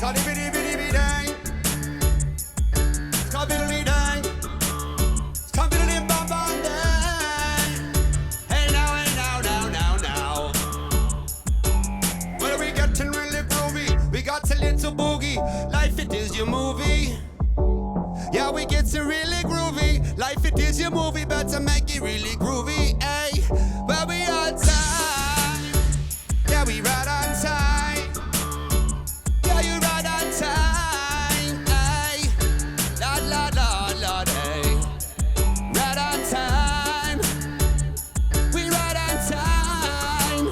Scotty-biddy-biddy-bidang. Scotty-biddy-bidang. Scotty-biddy-bam-bam-dang. Hey now, now. Well, we getting really groovy. We got a little boogie. Life it is your movie. Yeah, we getting really groovy. Life it is your movie. Better make it really groovy. Hey, but we on time. Yeah, we right on time. Yeah, you right on time. Hey, la, hey. Right on time. We right on time.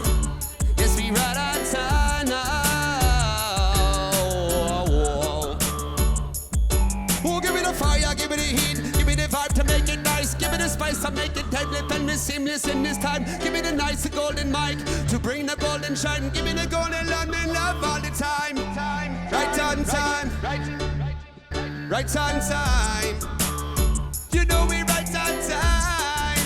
Yes, we right on time now. Oh, give me the fire, give me the heat, give me the vibe to make it nice, give me the spice to make it tight, and the seamless in this time. Give me the nice golden mic to bring the golden shine. Give me the golden love, man, love all the time. Right on time. Right on time. You know we right on time.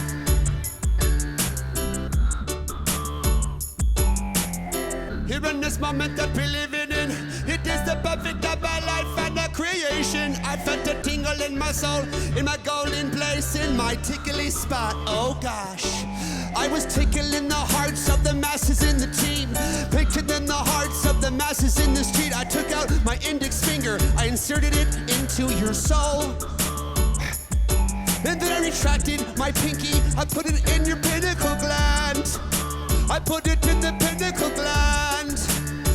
Here in this moment that we're living in, it is the perfect of my life and the creation. I felt a tingle in my soul, in my golden place, in my tickly spot. Oh gosh, I was tickling the hearts of the masses in the team, pictured in the hearts of the masses in the street. I took out my index finger, I inserted it into your soul. And then I retracted my pinky, I put it in your pinnacle gland. I put it in the pinnacle gland.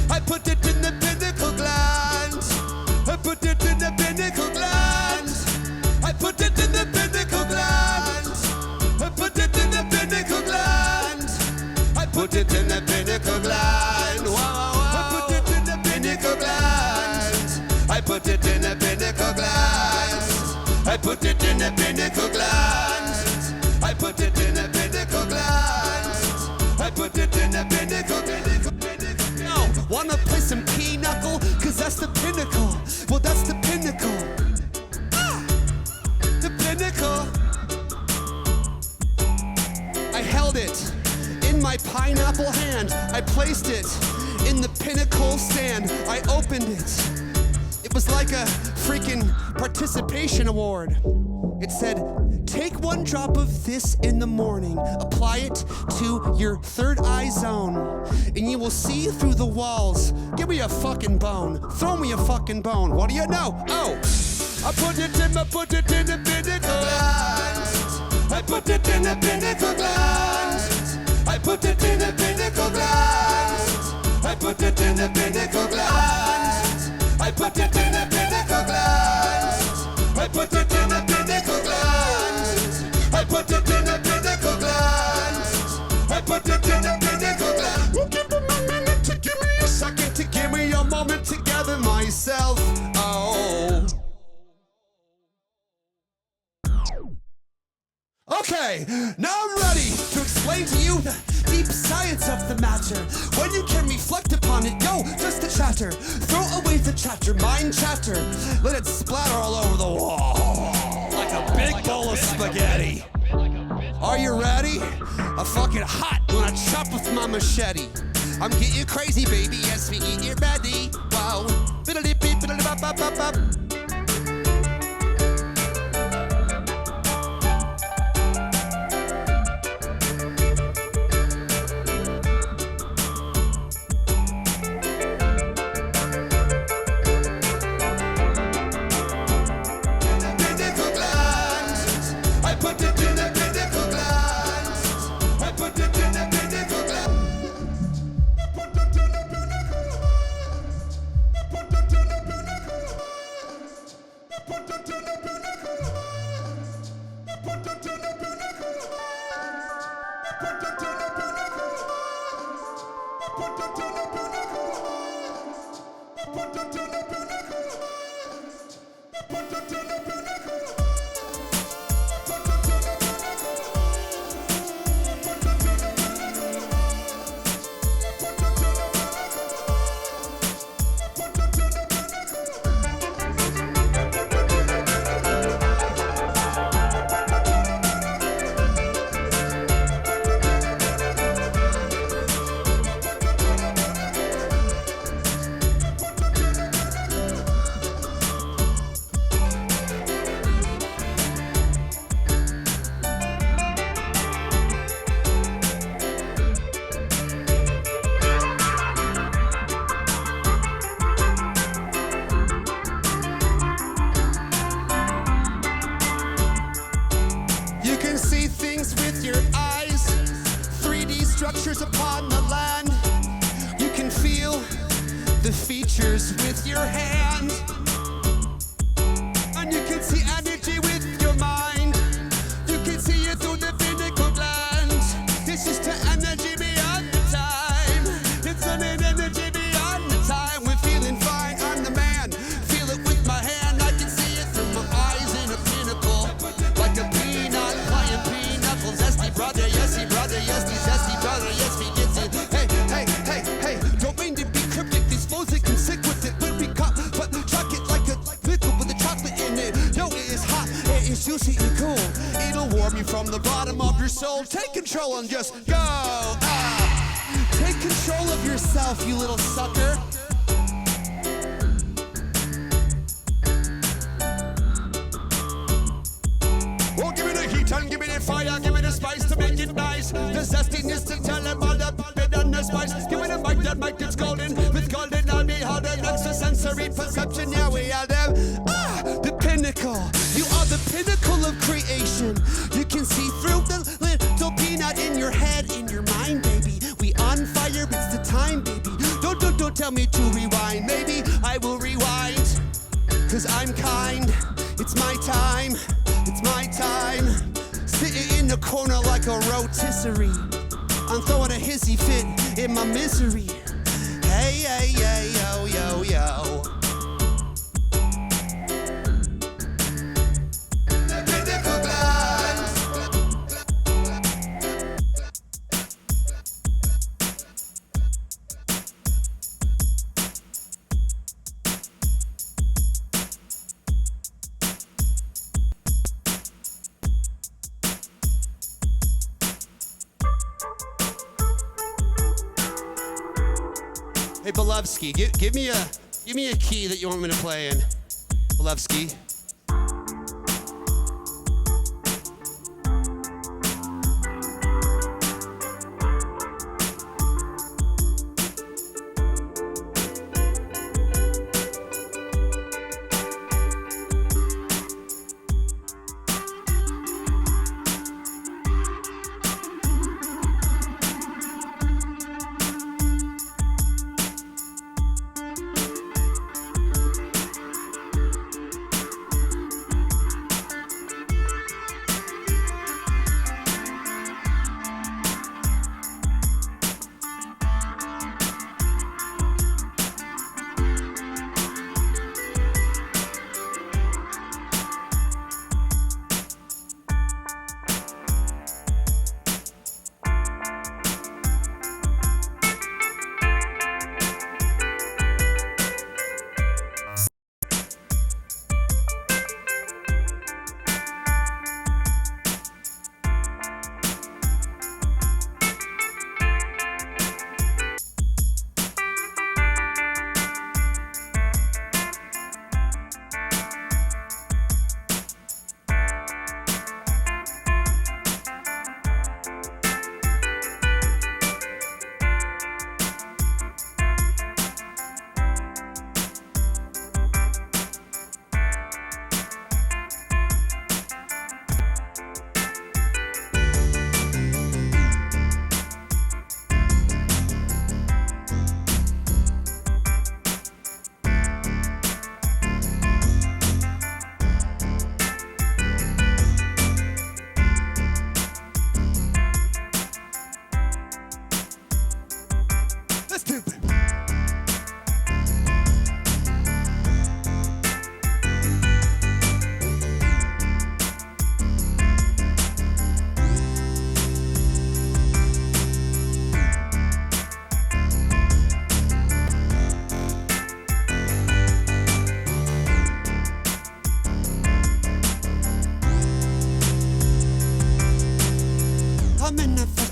I put it in the pinnacle gland. I put it in the pinnacle gland. I put it in the pinnacle gland. I put it in the pinnacle gland. I put it in the pinnacle gland. Wow. I put it in the pinnacle gland. I put it in the pinnacle gland. I put it in the pinnacle gland. I put it in the pinnacle gland. I put it in the pinnacle. No, wanna play some pinochle? Cause that's the pinnacle. Well, that's the pinnacle. The pinnacle. I held it in my pineapple hand. I placed it in the pinnacle stand. I opened it. It was like a freaking participation award. It said, take one drop of this in the morning, apply it to your third eye zone, and you will see through the walls. Give me a fucking bone. Throw me a fucking bone. What do you know? Oh, I put it in the pinnacle gland. I put it in the pinnacle gland. I put it in the pinnacle gland. I put it in the pinnacle gland. I put it in the pinnacle gland. I put it in the pinnacle gland. I put it in the pinnacle gland. I put it in the pinnacle gland. Well, give me a minute to give me a second to give me a moment to gather myself. Oh. Okay, now I'm ready to explain to you the deep science of the matter. When you can reflect upon it, yo, just a chatter. Throw away the chatter, mind chatter. Let it splatter all over the wall like a big bowl of spaghetti. Are you ready? I'm fucking hot when I chop with my machete. I'm getting you crazy, baby, yes, we get you ready. Wow. Biddly-beep, biddly-bop-bop-bop-bop. structures upon the land. You can feel the features with your hand, and you can see energy with your mind. You can see it through the pinnacle glands. It's just an energy beyond the time. It's an energy beyond the time. We're feeling fine, I'm the man. Feel it with my hand, I can see it through my eyes in a pinnacle. Like a peanut playing pinochle. Zesty brother, yes he brother, yes he zesty brother, yes he gets it. Hey, hey, hey, hey, don't mean to be cryptic. These flows they can sick with it. When we cut, but chuck it like a liquid with the chocolate in it. Yo, it is hot, it is juicy and cool. It'll warm you from the bottom of your soul. Take control and just go. Take control of yourself, you little sucker. Oh, give me the heat and give me the fire, give me the spice to make it nice. The zestiness to tell them all the bit and the spice. Give me the mic, that mic that's golden. With golden, I'll be holding extra sensory perception. Yeah, we are them. The pinnacle. You are the pinnacle of creation. You can see through the little peanut in your head, in your mind, baby. We on fire, it's the time, baby. Don't tell me to rewind. Maybe I will rewind, 'cause I'm kind. It's my time. It's my time. Sitting in the corner like a rotisserie. I'm throwing a hissy fit in my misery. Hey, hey, hey, yo, yo, yo. Pinnacle glands. Hey, Belovsky, give me a key that you want me to play in. Belovsky.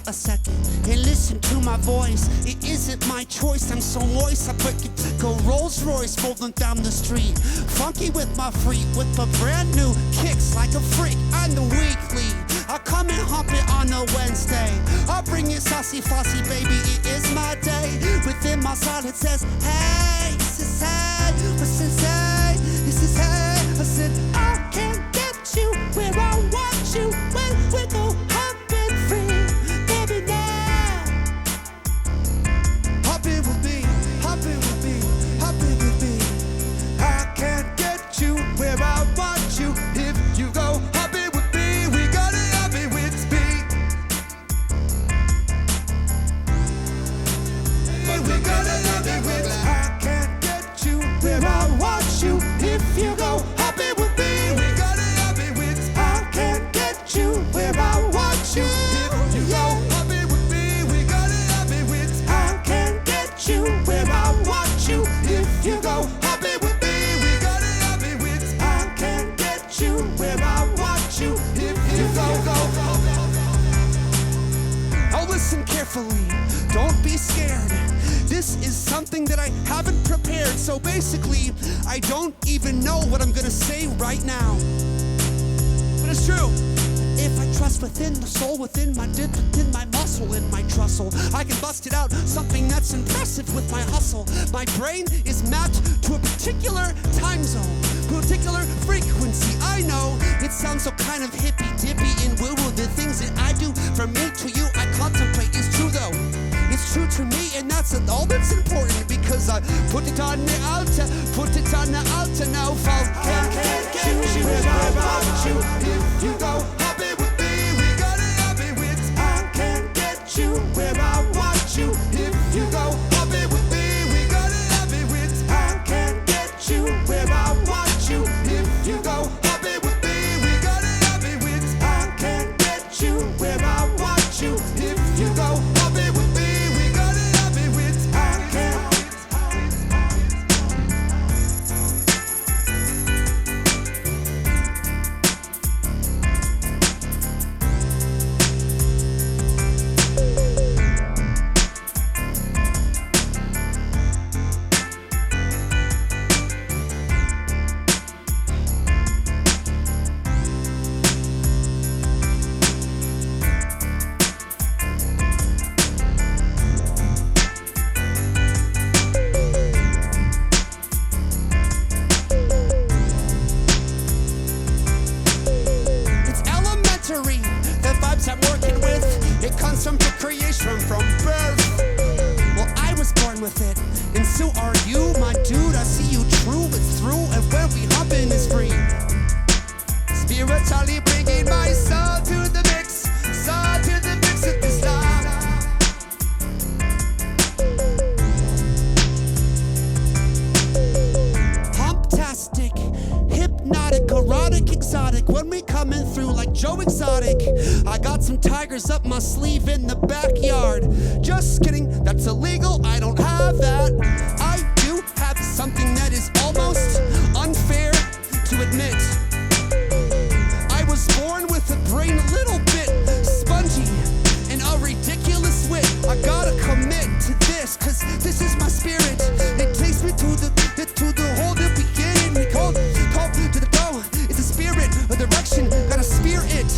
a second and listen to my voice. It isn't my choice, I'm so moist. I put go Rolls Royce folding down the street. Funky with my freak, with a brand new kicks like a freak on the weekly. I'll come and hump it on a Wednesday. I'll bring you saucy fussy, baby, it is my day. Within my soul it says, hey, this is hey, this is hey, this is hey. I said, I can't get you where I want you when we go humping free. Baby, now, listen carefully, don't be scared. This is something that I haven't prepared, so basically, I don't even know what I'm gonna say right now. But it's true. If I trust within the soul, within my dip, within my muscle, in my trussle, I can bust it out, something that's impressive with my hustle. My brain is mapped to a particular time zone, to a particular frequency. I know it sounds so kind of hippy-dippy and woo-woo. The things that I do from me to you, I contemplate. It's true though. It's true to me, and that's all that's important, because I put it on the altar, now, folks. I can't get you without you. If you go happy with me, we gotta have it with. I can't get you where I want you. If you go happy with me, we gotta have it with. I can't get you where I want you. If you go happy with me, we gotta have it with. I can't get you where I want you. If you go happy with me. The vibes I'm working with, it comes from the creation, from birth. Well, I was born with it, and so are you, my dude. I see you true, it's through, and where we humping is free. Spiritually bringing my soul to the mix, of this life. Humptastic, hypnotic, erotic, exotic. When we coming through like Joe Exotic, I got some tigers up my sleeve in the backyard. Just kidding, that's illegal, I don't have that. I do have something that is almost unfair to admit. I was born with a brain a little bit spongy and a ridiculous wit. I gotta commit to this, cause this is my spirit. It takes me to the whole new beginning. We call to the go. It's a spirit, a direction, gotta spear it.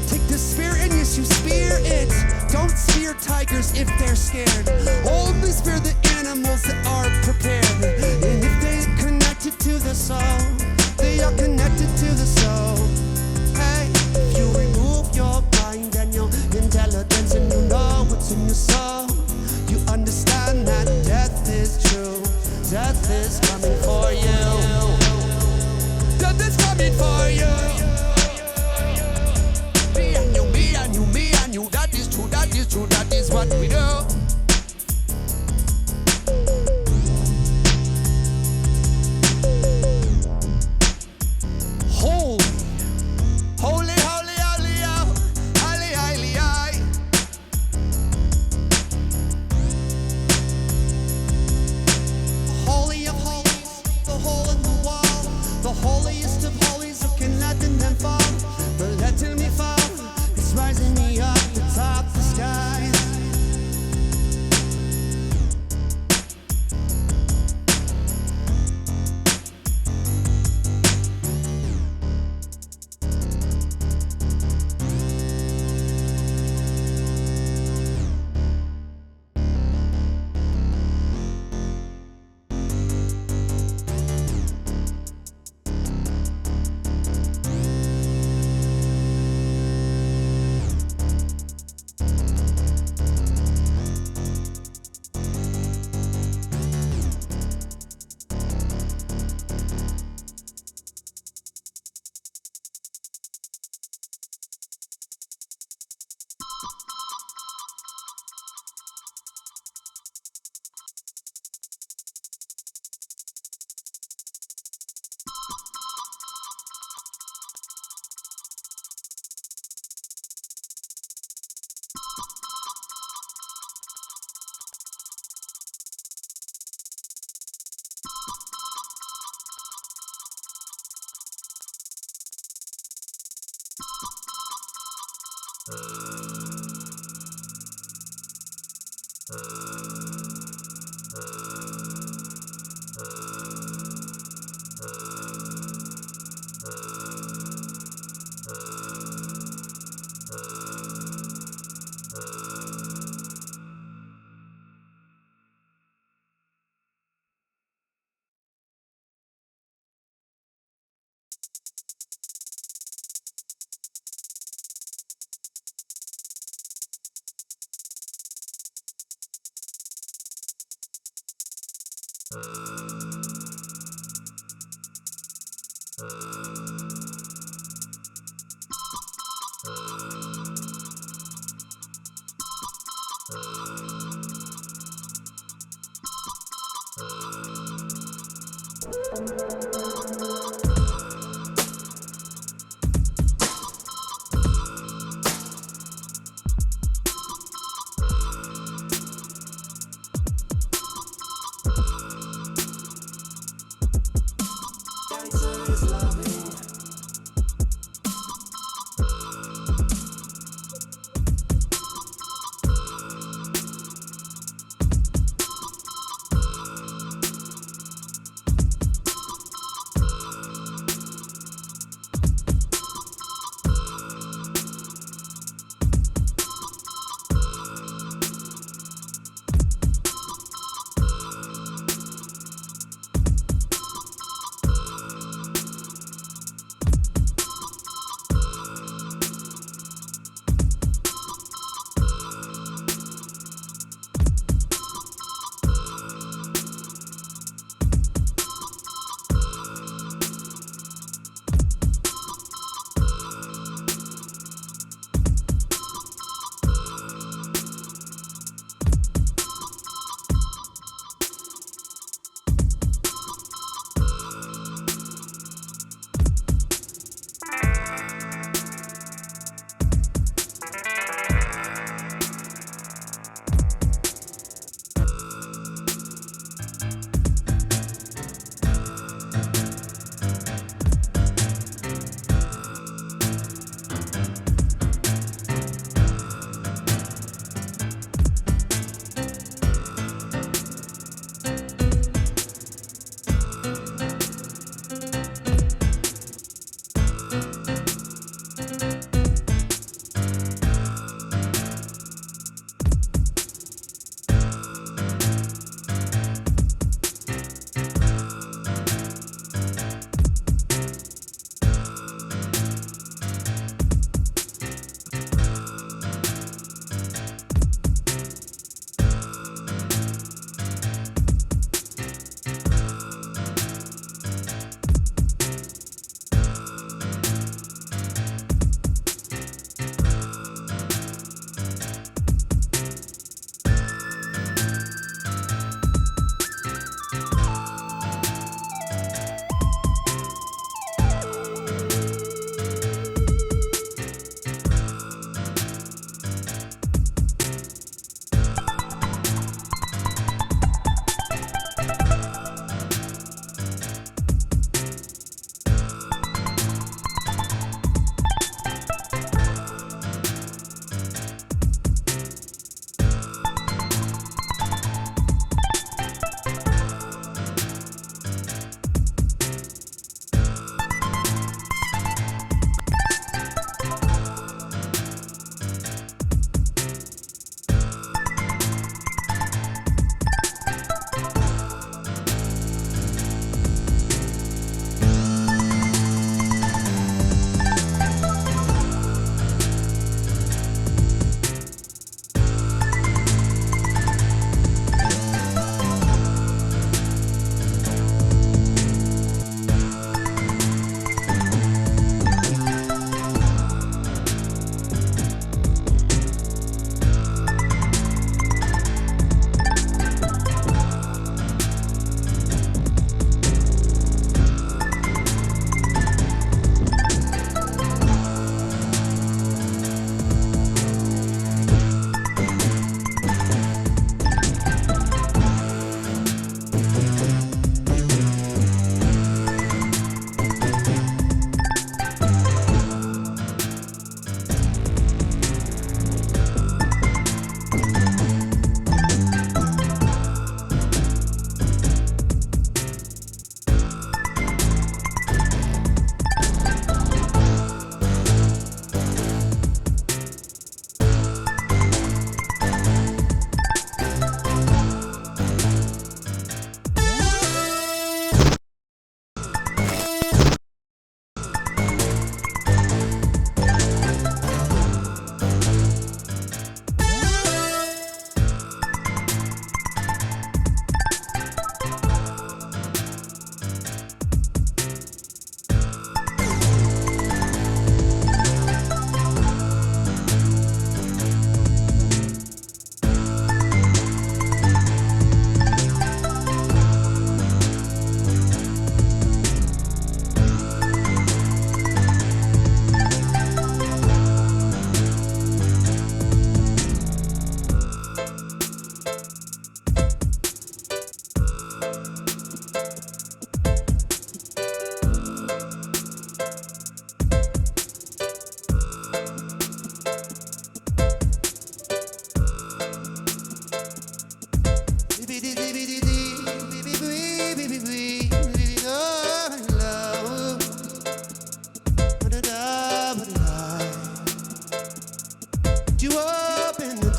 Take the spear and yes, you spear it. Don't spear tigers if they're scared. Only spear the animals that are prepared. And if they're connected to the soul, they are connected to the soul. Hey, if you remove your mind and your intelligence and you know what's in your soul, you understand that death is true. Death is coming for you. Death is coming for you. Me and you, me and you, me and you. That is true, that is true, that is what we do. Holy, holy, holy, holy, holy, holy, holy. Holy of holies, the hole in the wall, the holiest of holies, who can letting them fall, but letting me fall, it's rising me up atop the skies.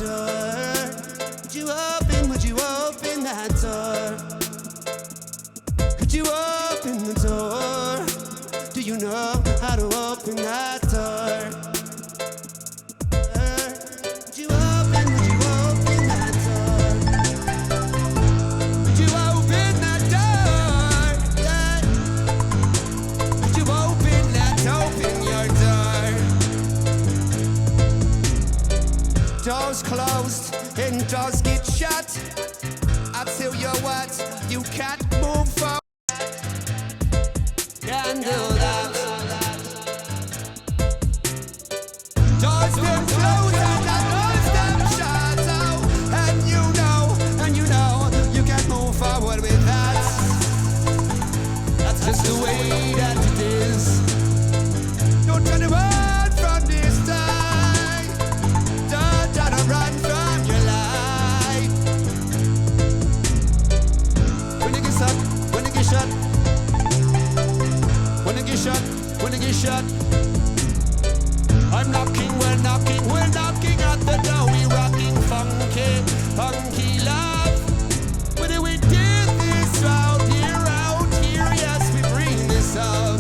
door? Would you open that door? Could you open the door? Do you know how to open that door? Would you open that door? Would you open that door? Yeah. Would you open your door? Doors closed and doors get shut. I tell you what, you can't move forward. Can't do that. Doors them closed and the doors them shut. Oh, and you know, you can't move forward with that. That's just the way that it is. Don't turn around from this time. Don't try to run from your life. When it gets up, when it gets shut. When it gets shut, when it gets shut. I'm knocking, we're knocking at the door. We rocking funky, funky love. When we did this out here, yes, we bring this up.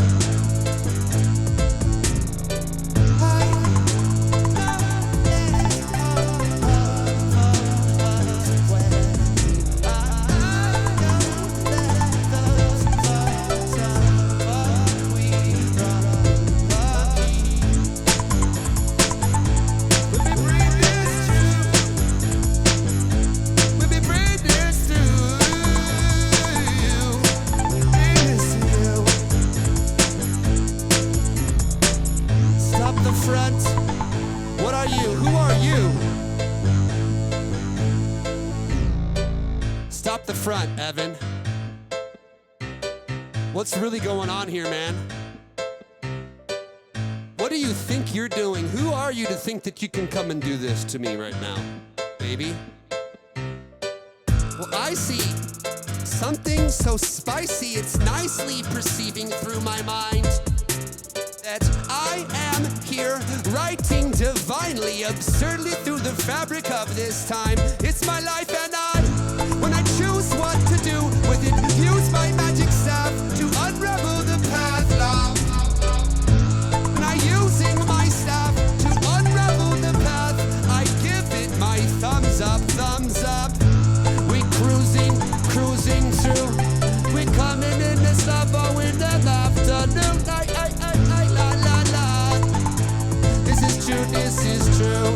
Stop the front, Evan. What's really going on here, man? What do you think you're doing? Who are you to think that you can come and do this to me right now, baby? Well, I see something so spicy, it's nicely perceiving through my mind that I am here writing divinely, absurdly through the fabric of this time. It's my life and when I choose what to do with it, use my magic staff to unravel the path, love. When I using my staff to unravel the path, I give it my thumbs up, thumbs up. We cruising through. We coming in the summer with the afternoon. La la la. This is true, this is true.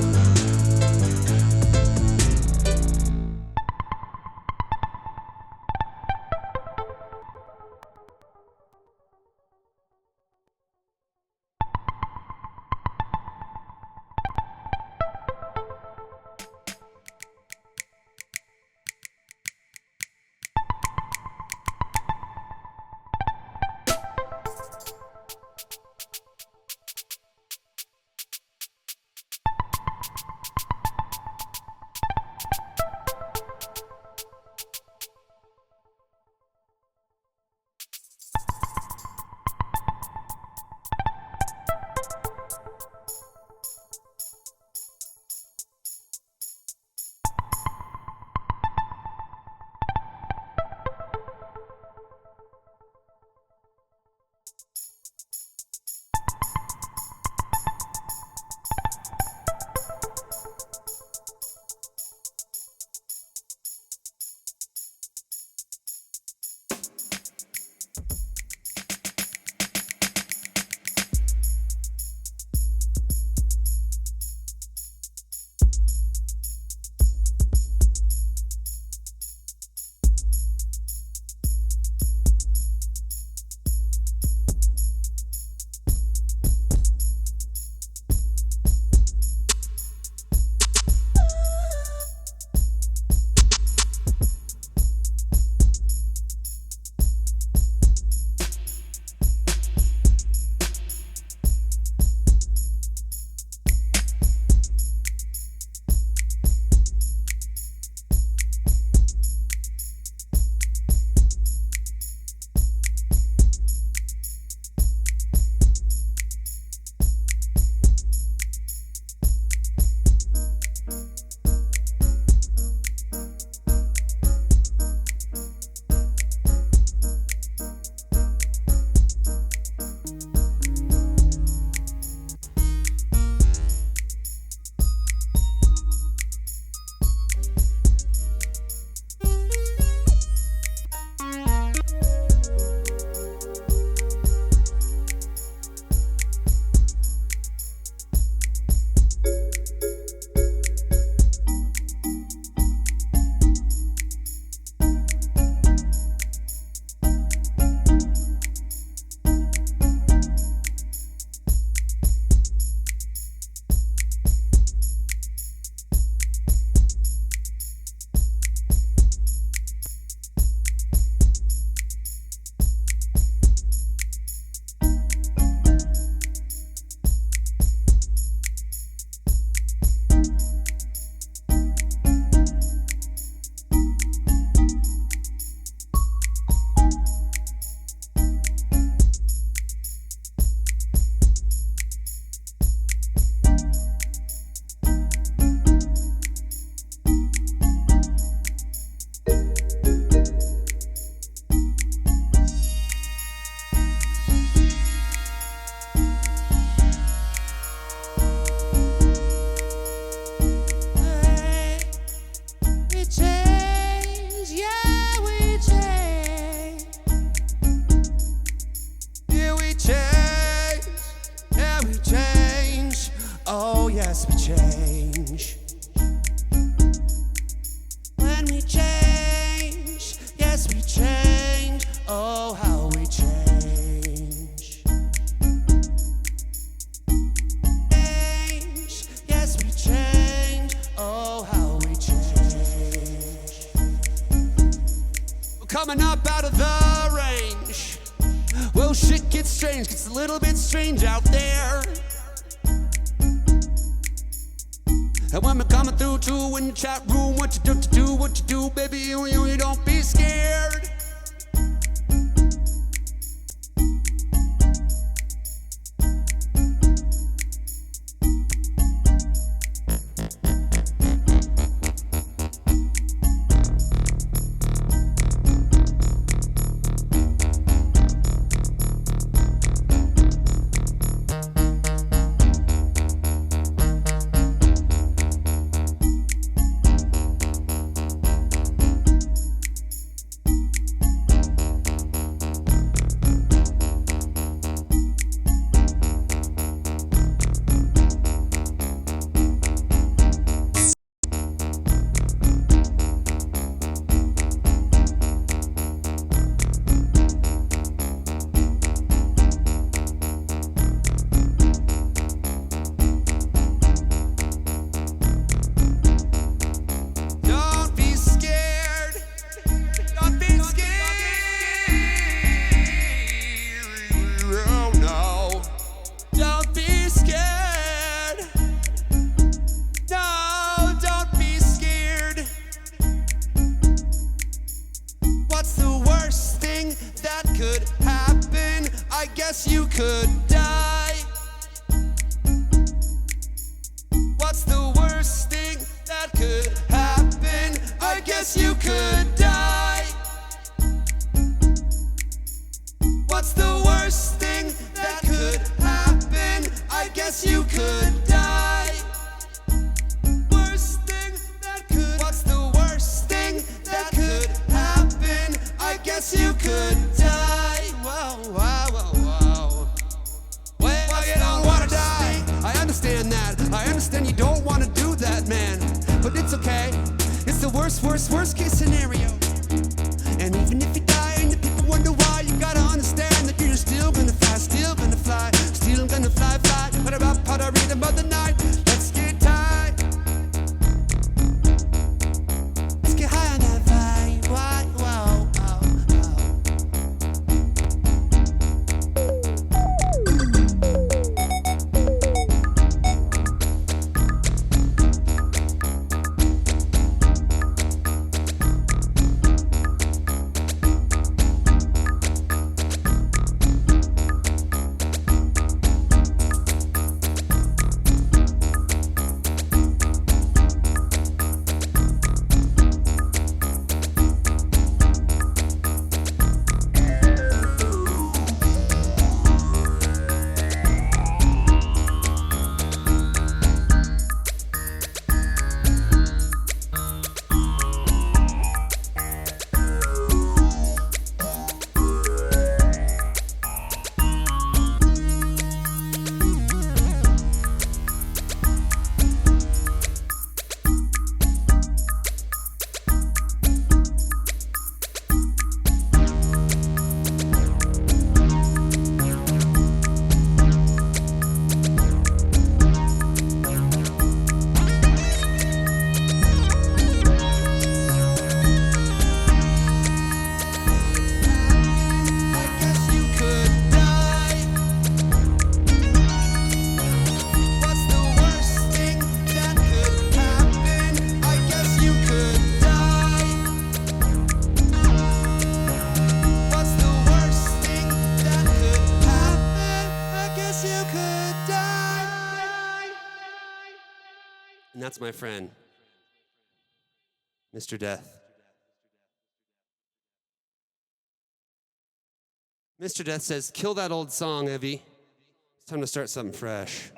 coming up out of the range. Well, shit gets strange, gets a little bit strange out there. And when we're coming through too in the chat room, what you do, baby, you don't be scared. You could die. What's the worst thing that could happen? I guess you could die. What's the worst thing that could happen? I guess you could die. Worst thing that could. What's the worst thing that could happen? I guess you could die. Whoa, whoa, whoa. I understand that. I understand you don't want to do that, man. But it's okay. It's the worst case scenario. And even if you die and the people wonder why, you gotta understand that you're still gonna fly, still gonna fly, still gonna fly, fly. What about powder rhythm of the night? Let's get tight. Let's get high on that vibe. Why? Whoa, oh, and that's my friend, Mr. Death. Mr. Death says, kill that old song, Evie. It's time to start something fresh.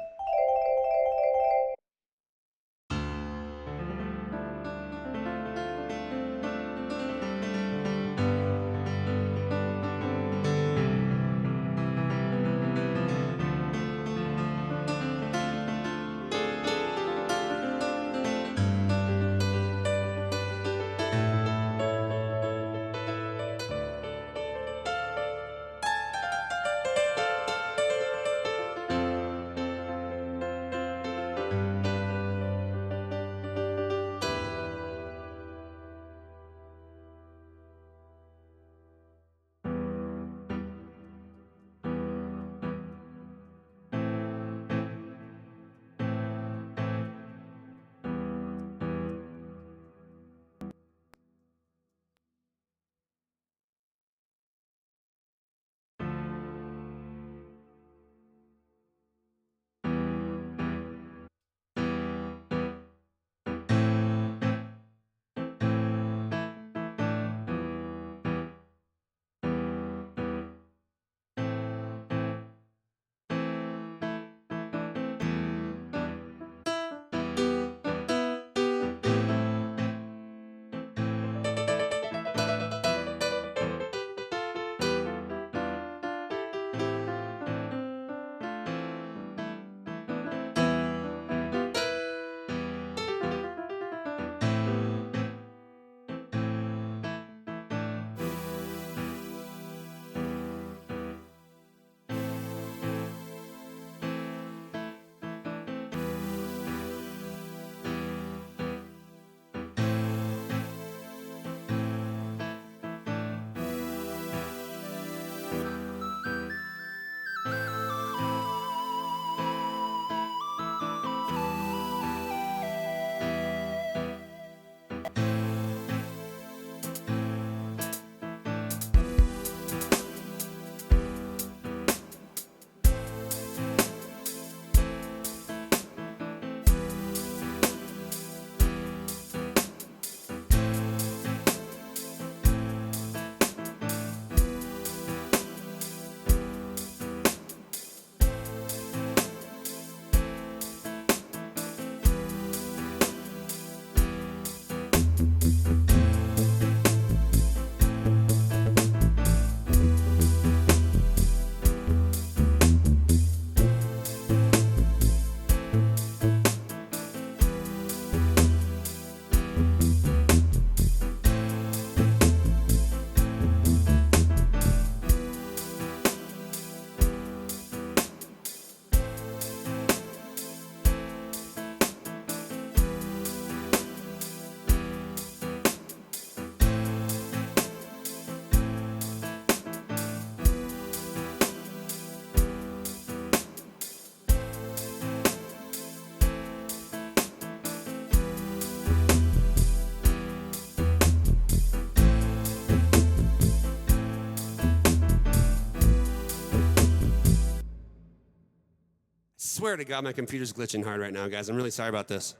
swear to God, my computer's glitching hard right now, guys. I'm really sorry about this.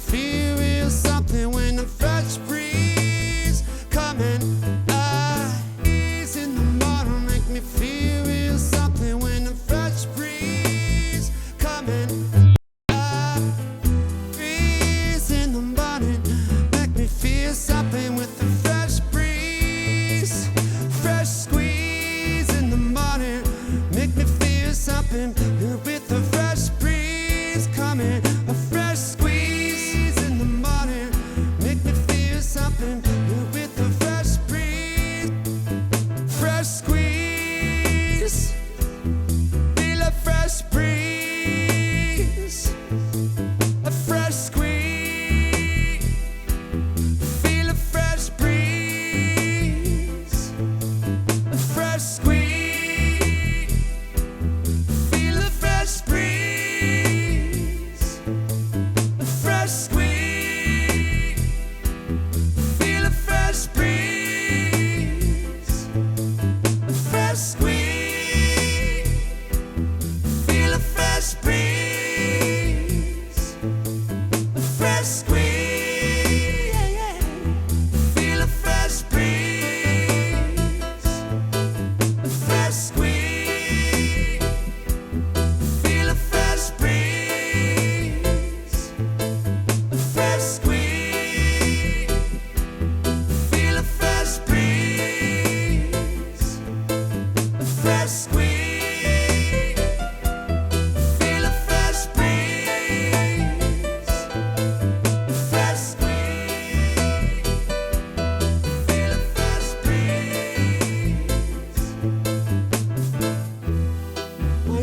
Feel real something when the fresh breeze coming. Eyes in the morning make me feel real something when the fresh breeze coming. Breeze in the morning make me feel something with the fresh breeze. Fresh squeeze in the morning make me feel something with the fresh breeze coming. A fresh squeeze with the fresh breeze, fresh squeeze, feel a fresh breeze, a fresh squeeze, feel a fresh breeze, a fresh squeeze, feel a fresh breeze, a fresh squeeze. Fresh breeze, a fresh squeeze, feel a fresh breeze, a fresh squeeze, feel a fresh breeze, a fresh squeeze, feel a fresh breeze, a fresh squeeze.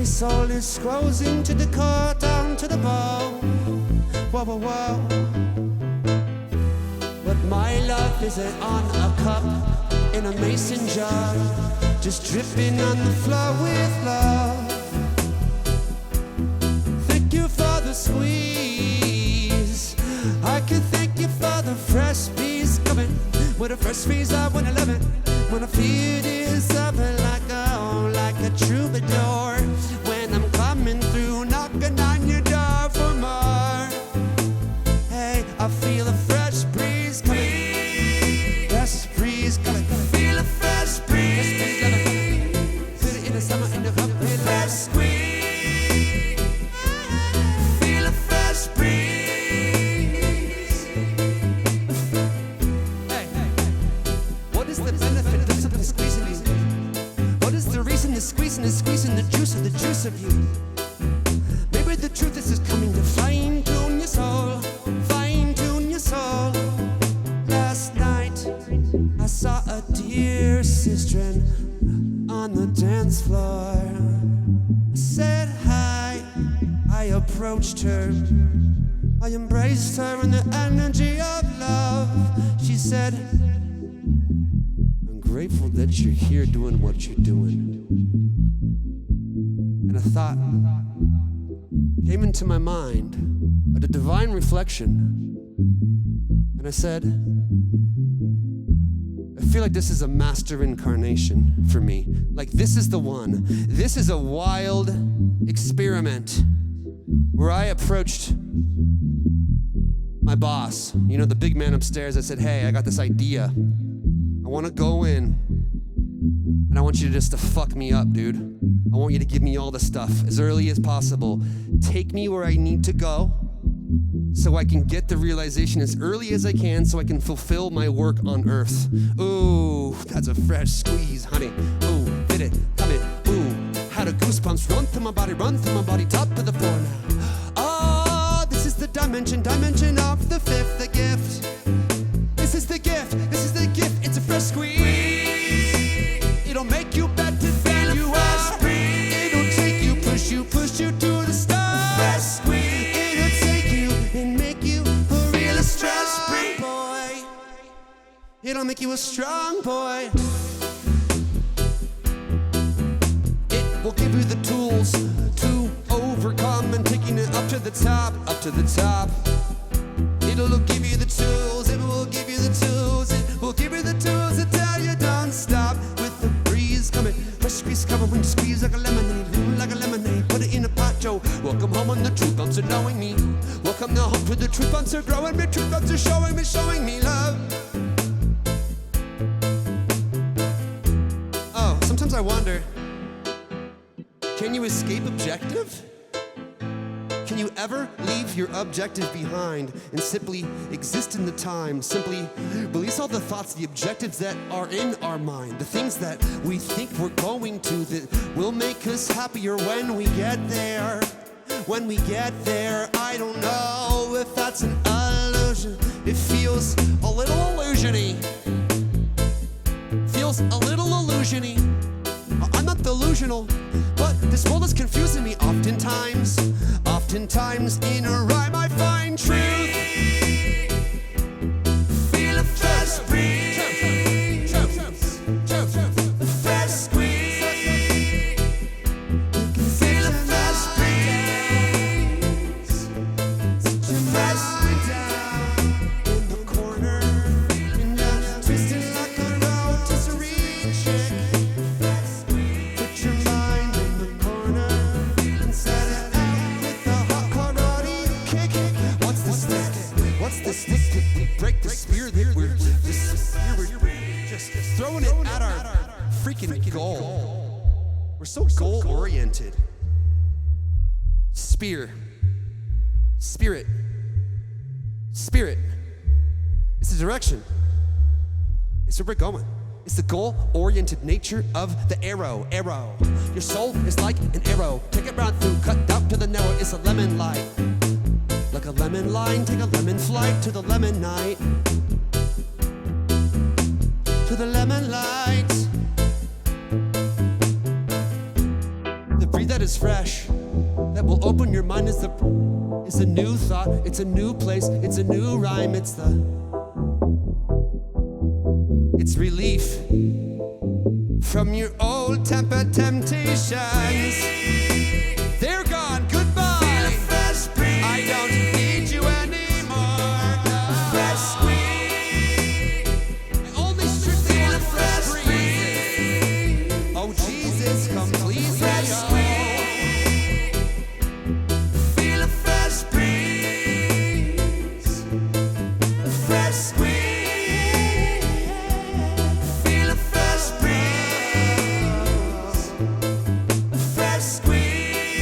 Soul is closing to the core, down to the bone. Whoa, whoa, whoa. But my love isn't on a cup in a mason jar, just dripping on the floor with love. Thank you for the squeeze. I can thank you for the fresh breeze coming. With a fresh breeze, I wanna love it. When I feel this up like a troubadour. When I'm coming through, knocking on your door for more. Hey, I feel a fresh breeze coming. Fresh breeze coming. Feel a fresh breeze. Feel it in the summer, in the hump. Fresh squeeze. Feel a fresh breeze. Hey, what is the benefit of something squeezing you? What is the reason you're squeezing the juice of you? Maybe the truth is just coming to fine-tune your soul, fine-tune your soul. Last night, I saw a dear sister on the dance floor. I said hi, I approached her, I embraced her in the energy of love. She said, I'm grateful that you're here doing what you're doing. And a thought came into my mind, a divine reflection. And I said, I feel like this is a master incarnation for me. Like this is the one. This is a wild experiment where I approached my boss, you know, the big man upstairs. I said, hey, I got this idea. I want to go in and I want you to fuck me up, dude. I want you to give me all the stuff as early as possible. Take me where I need to go so I can get the realization as early as I can so I can fulfill my work on earth. Ooh, that's a fresh squeeze, honey. Ooh, did it, come in. Ooh, how the goosebumps run through my body, top of the floor now. Oh, this is the dimension of the fifth, the gift. make you a strong boy. It will give you the tools to overcome and taking it up to the top, up to the top. It'll give you the tools, it will give you the tools, it will give you the tools to tell you don't stop. With the breeze coming, fresh squeeze coming when you squeeze like a lemonade, like a lemonade. Put it in a pot, Joe. Welcome home on the truth bumps are knowing me. Welcome now home to the truth bumps are growing me. Truth bumps are showing me love. Oh, sometimes I wonder, can you escape objective? Can you ever leave your objective behind and simply exist in the time? Simply release all the thoughts, the objectives that are in our mind, the things that we think we're going to, that will make us happier when we get there. When we get there, I don't know if that's an illusion. It feels a little illusion-y. Feels a little illusion-y. I'm not delusional, but this world is confusing me oftentimes. Oftentimes in a rhyme I find truth. Feel a fresh breeze, a fresh squeeze. Feel a fresh breeze, fresh down in the corner, and I'm twisting like a rotisserie chick. Put your mind in the corner and set it out with a hot karate kick. What's the stick? What's the stick to break the spear that we're just throwing it at our freaking goal? We're so goal-oriented. Spear. Spirit. Spirit. It's the direction. It's where we're going. It's the goal-oriented nature of the arrow. Arrow. Your soul is like an arrow. Take it round through, cut out to the narrow. It's a lemon light. Like a lemon line, take a lemon flight to the lemon night. To the lemon light. The breeze that is fresh, that will open your mind is a new thought. It's a new place. It's a new rhyme. It's relief from your old temper temptations. They're gone. Goodbye. I don't need you anymore. Fresh squeeze. I only strictly want fresh breeze. Oh Jesus, come please me. Feel a fresh breeze. A fresh squeeze. Feel a fresh breeze. A fresh squeeze.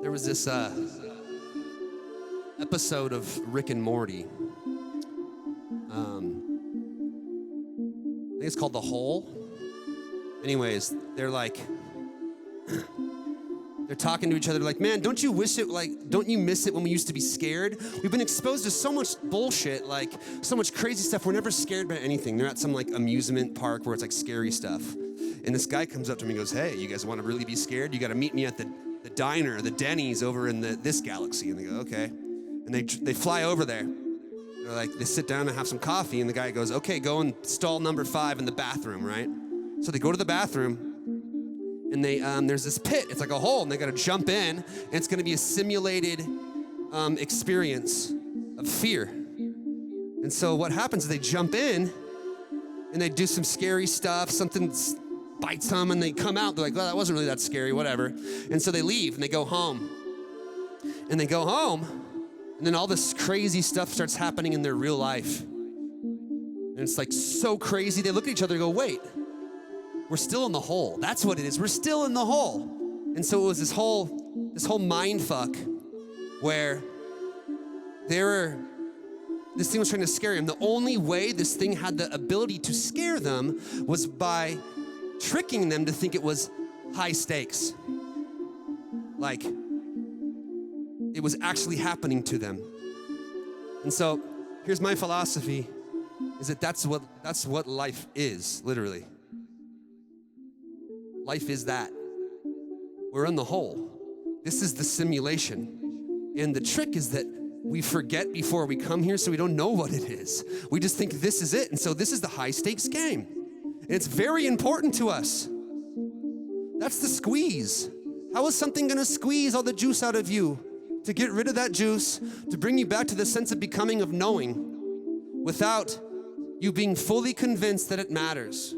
There was this episode of Rick and Morty. I think it's called The Hole. Anyways, they're like, they're talking to each other like, man, don't you miss it when we used to be scared? We've been exposed to so much bullshit, like so much crazy stuff. We're never scared by anything. They're at some like amusement park where it's like scary stuff. And this guy comes up to me and goes, hey, you guys want to really be scared? You got to meet me at the diner, the Denny's over in this galaxy. And they go, okay. And they fly over there. They're like, they sit down and have some coffee, and the guy goes, okay, go in stall number 5 in the bathroom, right? So they go to the bathroom, and they there's this pit. It's like a hole, and they got to jump in, and it's going to be a simulated experience of fear. And so what happens is they jump in, and they do some scary stuff. Something bites them, and they come out. They're like, well, that wasn't really that scary, whatever. And so they leave, and they go home. And they go home, and then all this crazy stuff starts happening in their real life. And it's like so crazy. They look at each other and go, wait, we're still in the hole. That's what it is. We're still in the hole. And so it was this whole mind fuck where this thing was trying to scare them. The only way this thing had the ability to scare them was by tricking them to think it was high stakes. Like, it was actually happening to them. And so here's my philosophy, is that that's what life is, literally. Life is that. We're in the hole. This is the simulation. And the trick is that we forget before we come here, so we don't know what it is. We just think this is it. And so this is the high stakes game. And it's very important to us. That's the squeeze. How is something gonna squeeze all the juice out of you? To get rid of that juice, to bring you back to the sense of becoming, of knowing, without you being fully convinced that it matters.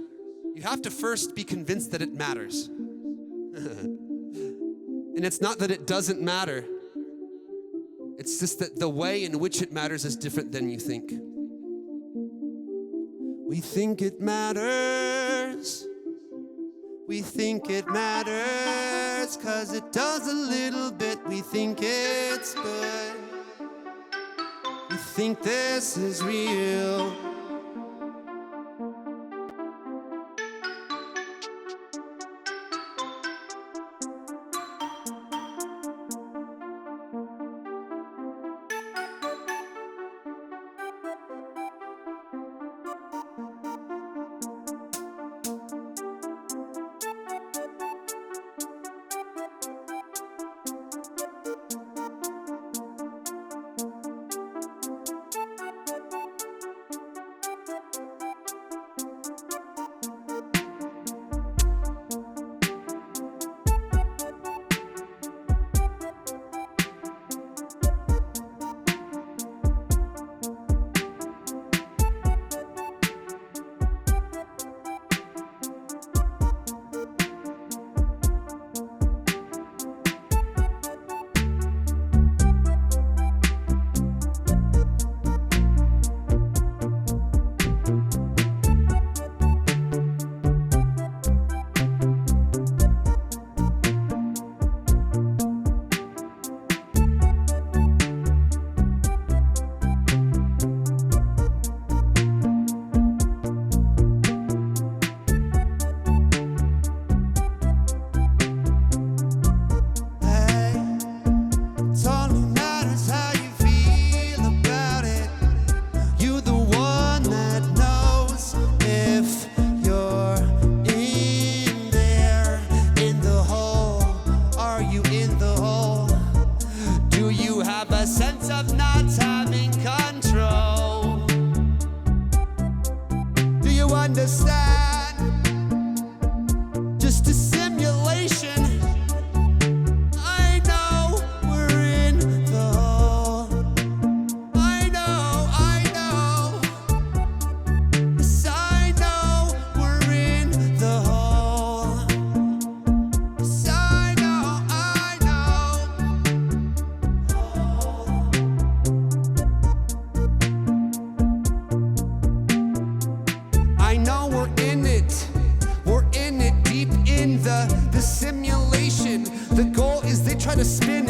You have to first be convinced that it matters. And it's not that it doesn't matter. It's just that the way in which it matters is different than you think. We think it matters. We think it matters 'cause it does a little bit. We think it's good. We think this is real.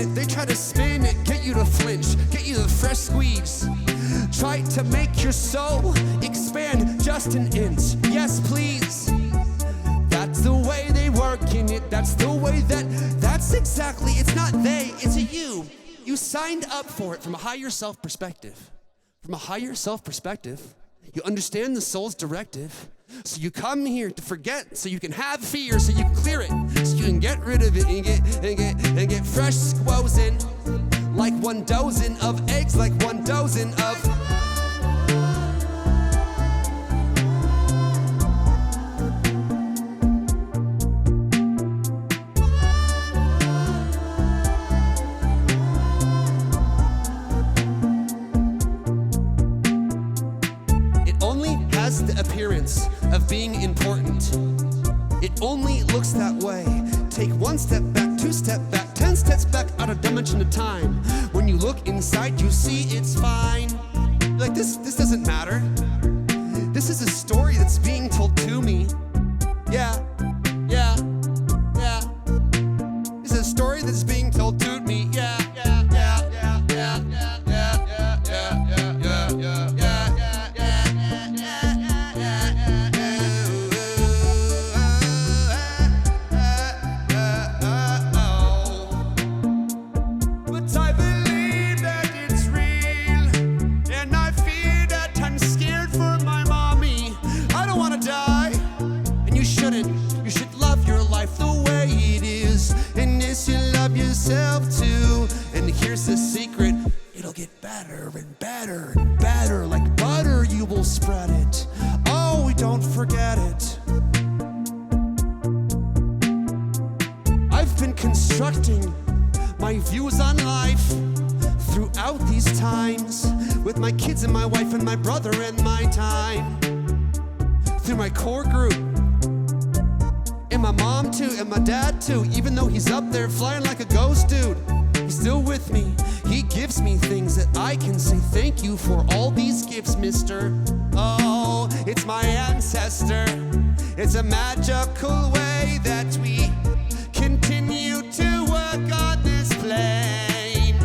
it, they try to spin it, get you to flinch, get you the fresh squeeze. Try to make your soul expand just an inch. Yes, please. That's the way they work in it. That's the way that's exactly, it's not they, it's a you. You signed up for it from a higher self perspective. From a higher self perspective, you understand the soul's directive. So you come here to forget, so you can have fear, so you can clear it, so you can get rid of it and get fresh squoze in. Like 1 dozen of eggs, like 1 dozen of. It only has the appearance of being important. It only looks that way. Take 1 step back, 2 step back, 10 steps back out of dimension of time. When you look inside, you see it's fine. You're like, this doesn't matter. This is a story that's being told to me. Yeah. This is a story that's being told to me. Yeah. Too. And here's the secret, it'll get better and better and better. Like butter, you will spread it. Oh, don't forget it. I've been constructing my views on life throughout these times, with my kids and my wife and my brother and my time, through my core group. And my mom too, and my dad too. Even though he's up there flying like a ghost dude, he's still with me. He gives me things that I can say thank you for all these gifts, mister. Oh, it's my ancestor. It's a magical way that we continue to work on this plane.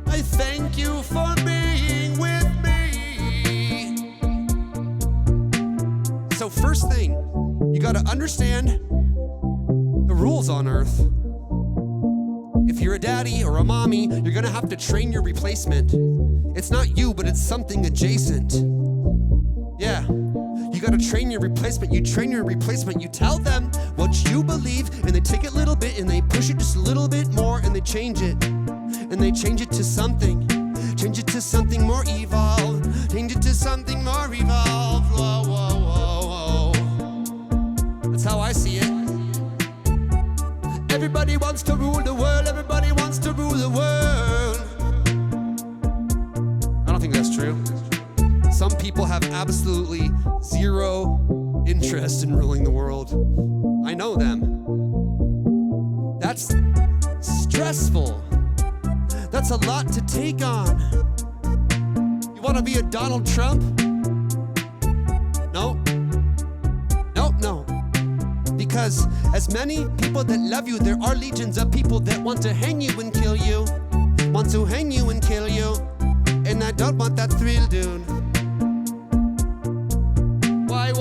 I thank you for being with me. So first thing, you gotta understand the rules on Earth. If you're a daddy or a mommy, you're gonna have to train your replacement. It's not you, but it's something adjacent. Yeah, you gotta train your replacement. You train your replacement. You tell them what you believe, and they take it a little bit and they push it just a little bit more, and they change it. And they change it to something. Change it to something more evolved. Change it to something more evolved. Whoa, whoa, whoa, whoa. That's how I see it. Everybody wants to rule the world. Everybody wants to rule the world. I don't think that's true. Some people have absolutely zero interest in ruling the world. I know them. That's stressful. That's a lot to take on. You want to be a Donald Trump? No. No. Because as many people that love you, there are legions of people that want to hang you and kill you. Want to hang you and kill you. And I don't want that thrill, dude. Why?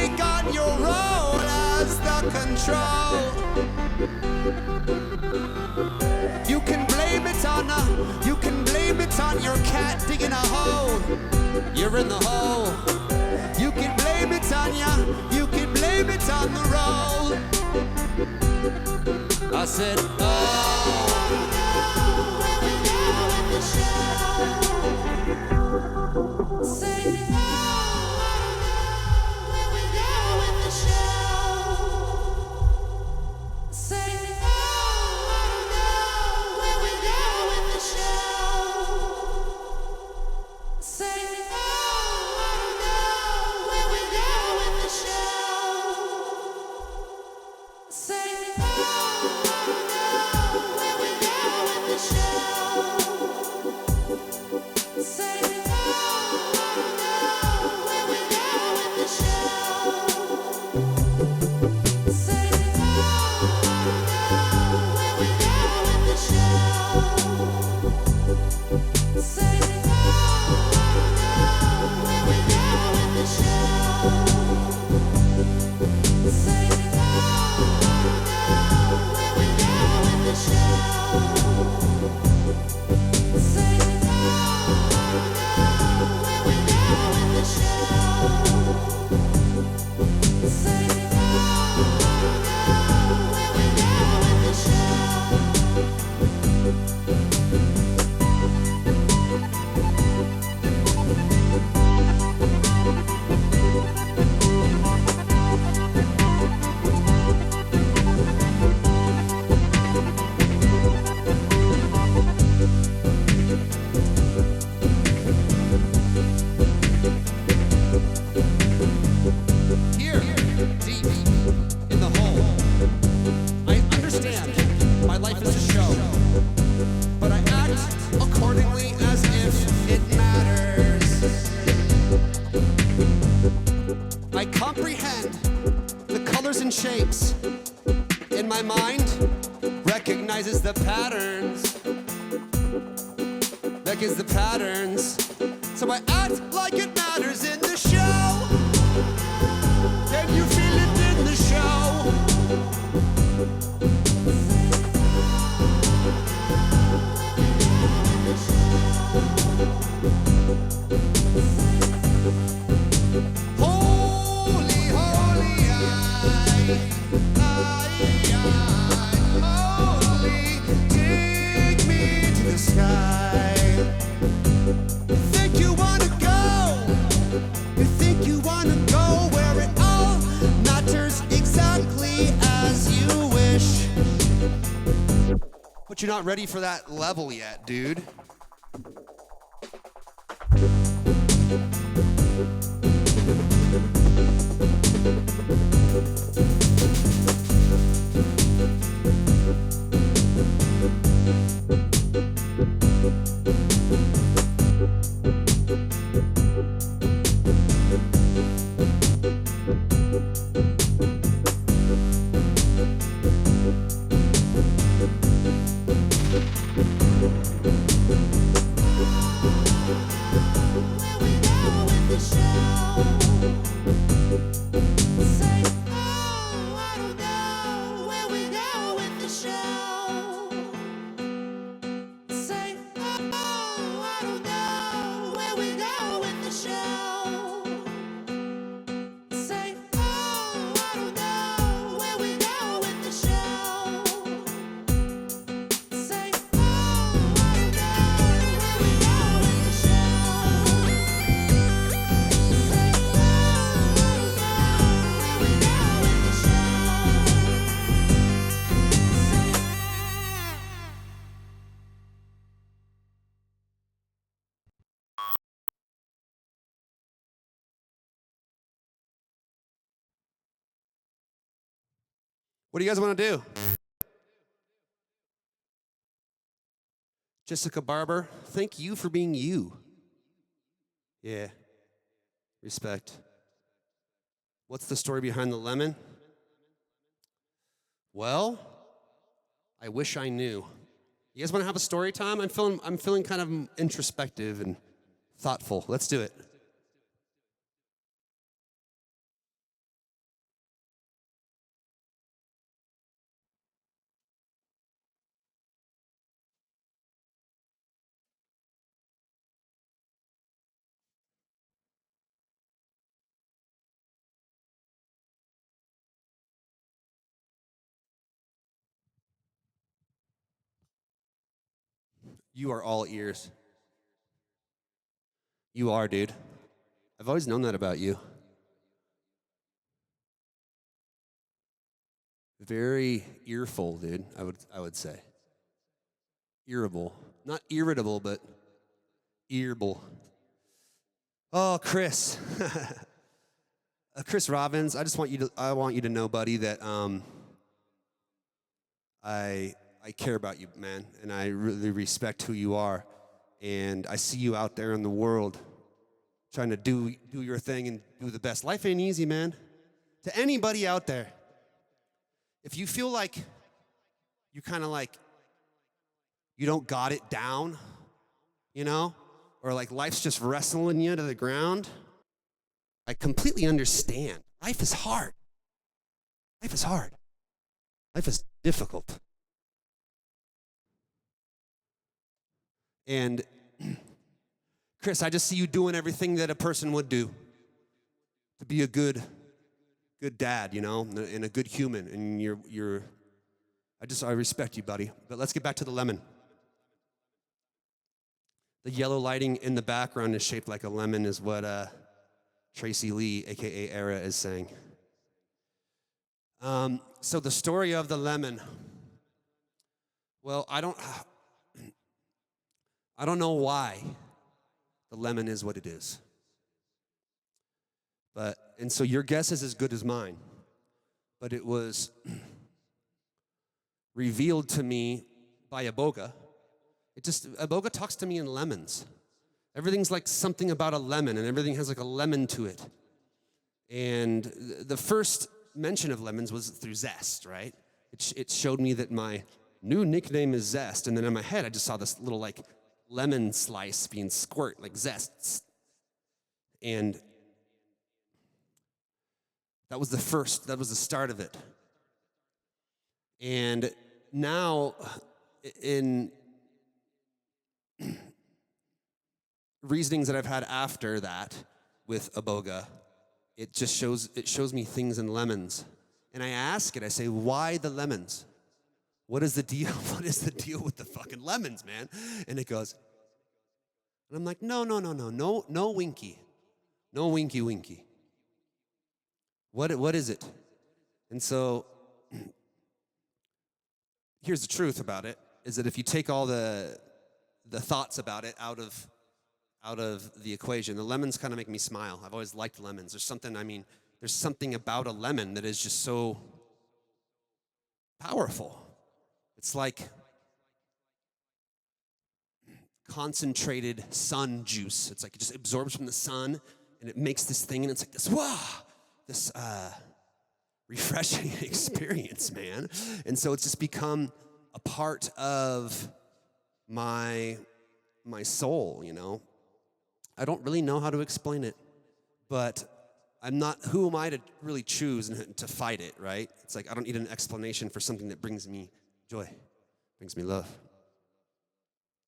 take on your role as the control. You can blame it on your cat digging a hole. You're in the hole. You can blame it on you can blame it on the roll. I said, here, deep in the hole. I understand my life is a show, but I act accordingly as if it matters. I comprehend the colors and shapes. In my mind, recognizes the patterns. Recognizes the patterns. So I act like it matters in the show. Can you feel it in the show? Holy, holy, holy, take me to the sky. You think you wanna go? You think you wanna go where it all matters exactly as you wish? But you're not ready for that level yet, dude. What do you guys want to do? Jessica Barber, thank you for being you. Yeah, respect. What's the story behind the lemon? Well, I wish I knew. You guys want to have a story time? I'm feeling kind of introspective and thoughtful. Let's do it. You are all ears. You are, dude. I've always known that about you. Very earful, dude, I would say. Irritable. Not irritable, but earable. Oh, Chris. Chris Robbins, I want you to know, buddy, that I care about you, man, and I really respect who you are. And I see you out there in the world trying to do your thing and do the best. Life ain't easy, man. To anybody out there, if you feel like you kind of like you don't got it down, you know, or like life's just wrestling you to the ground, I completely understand. Life is hard. Life is hard. Life is difficult. And Chris, I just see you doing everything that a person would do to be a good dad, you know, and a good human. And I respect you, buddy. But let's get back to the lemon. The yellow lighting in the background is shaped like a lemon is what Tracy Lee, AKA Era, is saying. So the story of the lemon. Well, I don't know why the lemon is what it is. And so your guess is as good as mine. But it was revealed to me by Iboga. Iboga talks to me in lemons. Everything's like something about a lemon, and everything has like a lemon to it. And the first mention of lemons was through Zest, right? It showed me that my new nickname is Zest, and then in my head I just saw this little like lemon slice being squirt like Zest. And that was the start of it. And now in reasonings that I've had after that with Iboga, it shows me things in lemons. And I ask it, I say, why the lemons? What is the deal? What is the deal with the fucking lemons, man? And it goes, and I'm like, no winky. No winky. What is it? And so here's the truth about it, is that if you take all the thoughts about it out of the equation, the lemons kind of make me smile. I've always liked lemons. There's something about a lemon that is just so powerful. It's like concentrated sun juice. It's like it just absorbs from the sun, and it makes this thing, and it's like this refreshing experience, man. And so it's just become a part of my soul, you know. I don't really know how to explain it, but who am I to really choose and to fight it, right? It's like I don't need an explanation for something that brings me joy, brings me love.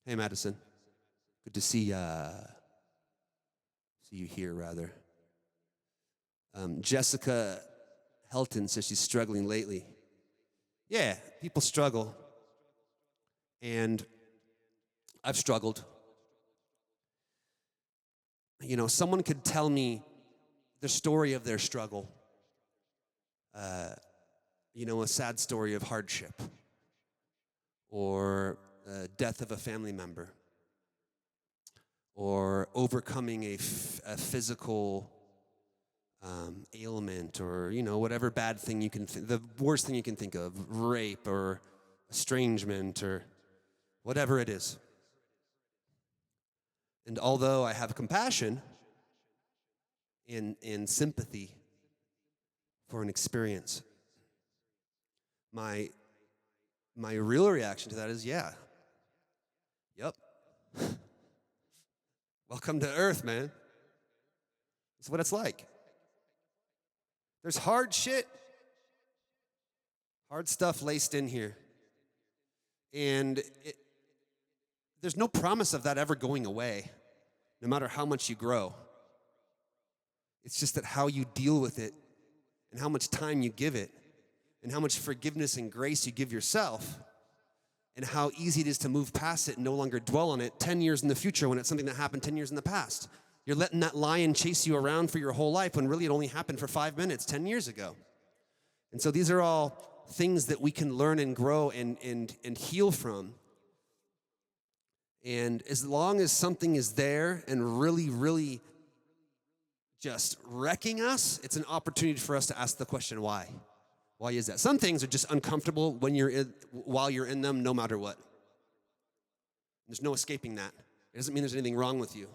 Hey, Madison. Good to see you here, rather. Jessica Helton says she's struggling lately. Yeah, people struggle. And I've struggled. You know, someone could tell me the story of their struggle. A sad story of hardship or death of a family member or overcoming a physical ailment or, whatever bad thing you can the worst thing you can think of, rape or estrangement or whatever it is. And although I have compassion and sympathy for an experience, my real reaction to that is, yep. Welcome to Earth, man. That's what it's like. There's hard shit, hard stuff laced in here. And there's no promise of that ever going away, no matter how much you grow. It's just that how you deal with it and how much time you give it and how much forgiveness and grace you give yourself and how easy it is to move past it and no longer dwell on it 10 years in the future when it's something that happened 10 years in the past. You're letting that lion chase you around for your whole life when really it only happened for 5 minutes 10 years ago. And so these are all things that we can learn and grow and heal from. And as long as something is there and really, really just wrecking us, it's an opportunity for us to ask the question, why? Why is that? Some things are just uncomfortable while you're in them, no matter what. There's no escaping that. It doesn't mean there's anything wrong with you.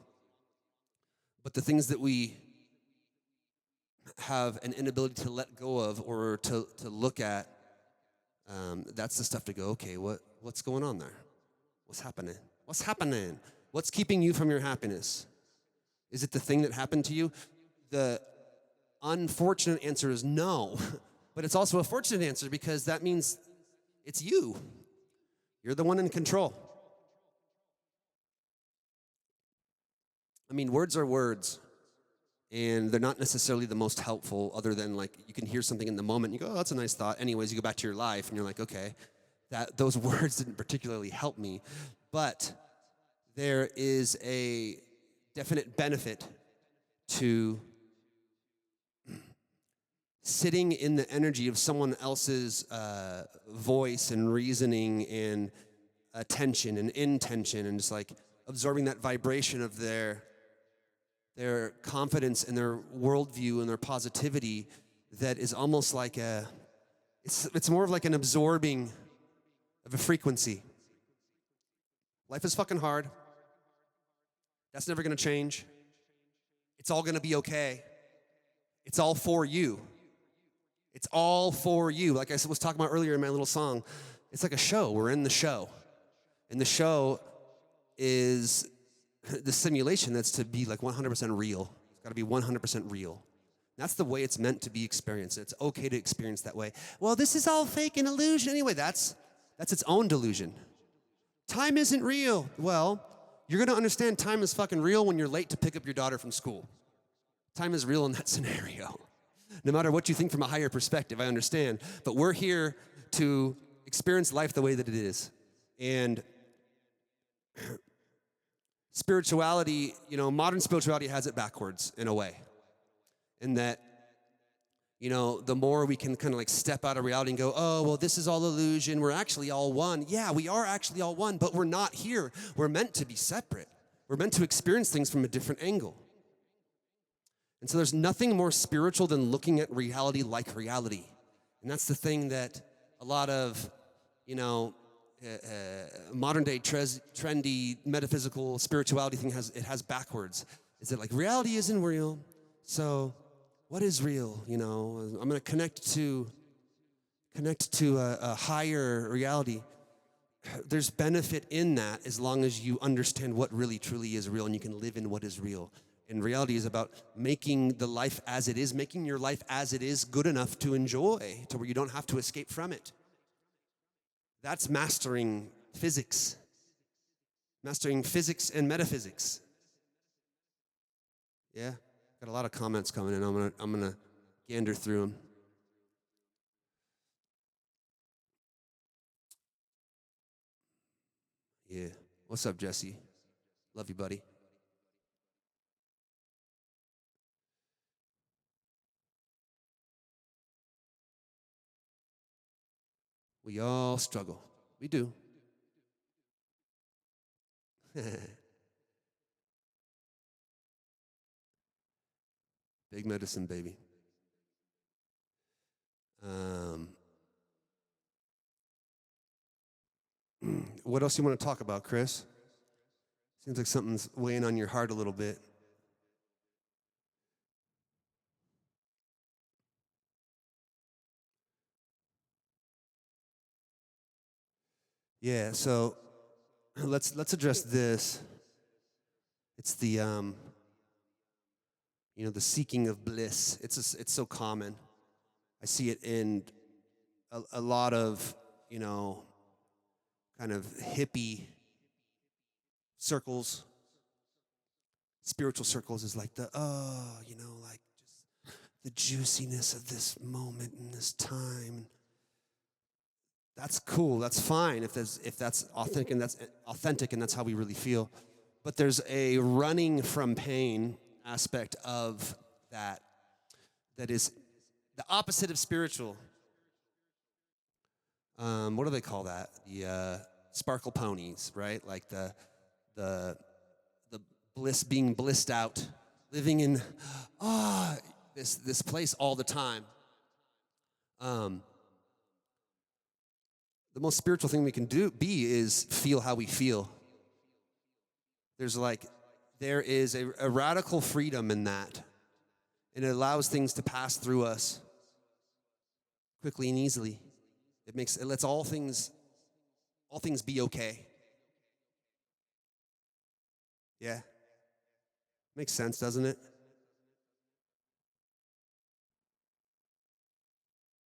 But the things that we have an inability to let go of or to look at, that's the stuff to go, okay, what's going on there? What's happening? What's happening? What's keeping you from your happiness? Is it the thing that happened to you? The unfortunate answer is no. But it's also a fortunate answer because that means it's you. You're the one in control. I mean, words are words, and they're not necessarily the most helpful other than, like, you can hear something in the moment, and you go, oh, that's a nice thought. Anyways, you go back to your life, and you're like, okay, those words didn't particularly help me. But there is a definite benefit to sitting in the energy of someone else's voice and reasoning and attention and intention and just like absorbing that vibration of their confidence and their worldview and their positivity that is almost like it's more of like an absorbing of a frequency. Life is fucking hard. That's never gonna change. It's all gonna be okay. It's all for you. It's all for you. Like I was talking about earlier in my little song, it's like a show. We're in the show. And the show is the simulation that's to be like 100% real. It's gotta be 100% real. That's the way it's meant to be experienced. It's okay to experience that way. Well, this is all fake and illusion. Anyway, that's its own delusion. Time isn't real. Well, you're gonna understand time is fucking real when you're late to pick up your daughter from school. Time is real in that scenario. No matter what you think from a higher perspective, I understand. But we're here to experience life the way that it is. And spirituality, modern spirituality has it backwards in a way. In that, the more we can kind of like step out of reality and go, oh, well, this is all illusion. We're actually all one. Yeah, we are actually all one, but we're not here. We're meant to be separate. We're meant to experience things from a different angle. And so there's nothing more spiritual than looking at reality like reality. And that's the thing that a lot of, modern day trendy metaphysical spirituality thing has backwards. Is that like reality isn't real, so what is real? I'm going to connect to a higher reality. There's benefit in that as long as you understand what really truly is real and you can live in what is real. And reality is about making the life as it is, making your life as it is good enough to enjoy, to where you don't have to escape from it. That's mastering physics and metaphysics. Yeah, got a lot of comments coming in. I'm gonna gander through them. Yeah, what's up, Jesse? Love you, buddy. We all struggle. We do. Big medicine, baby. What else you want to talk about, Chris? Seems like something's weighing on your heart a little bit. Yeah, so let's address this. It's the the seeking of bliss. It's so common. I see it in a lot of kind of hippie circles, spiritual circles. Is like like just the juiciness of this moment and this time. That's cool. That's fine if that's authentic and that's how we really feel. But there's a running from pain aspect of that that is the opposite of spiritual. What do they call that? The sparkle ponies, right? Like the bliss, being blissed out, living in this place all the time. The most spiritual thing we can be is feel how we feel. There is a radical freedom in that. And it allows things to pass through us quickly and easily. It lets all things be okay. Yeah. Makes sense, doesn't it?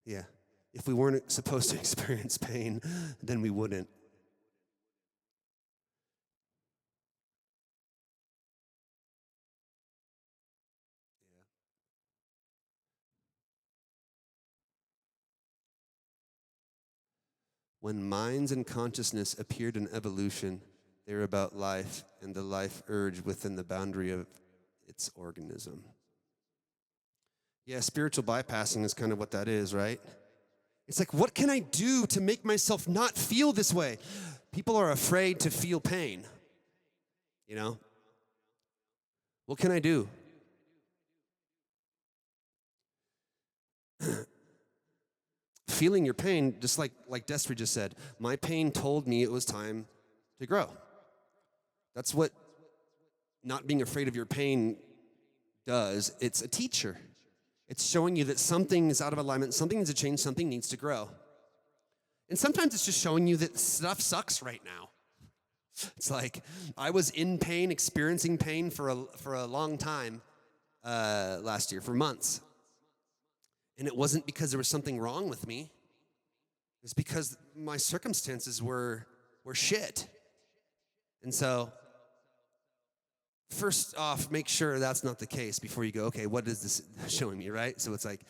Yeah. If we weren't supposed to experience pain, then we wouldn't. Yeah. When minds and consciousness appeared in evolution, they were about life and the life urge within the boundary of its organism. Yeah, spiritual bypassing is kind of what that is, right? It's like, what can I do to make myself not feel this way? People are afraid to feel pain, you know? What can I do? Feeling your pain, just like Destry just said, my pain told me it was time to grow. That's what not being afraid of your pain does. It's a teacher. It's showing you that something is out of alignment, something needs to change, something needs to grow. And sometimes it's just showing you that stuff sucks right now. It's like, I was in pain, experiencing pain for a long time last year, for months. And it wasn't because there was something wrong with me. It's because my circumstances were shit. And so, first off, make sure that's not the case before you go, okay, what is this showing me, right? So it's like,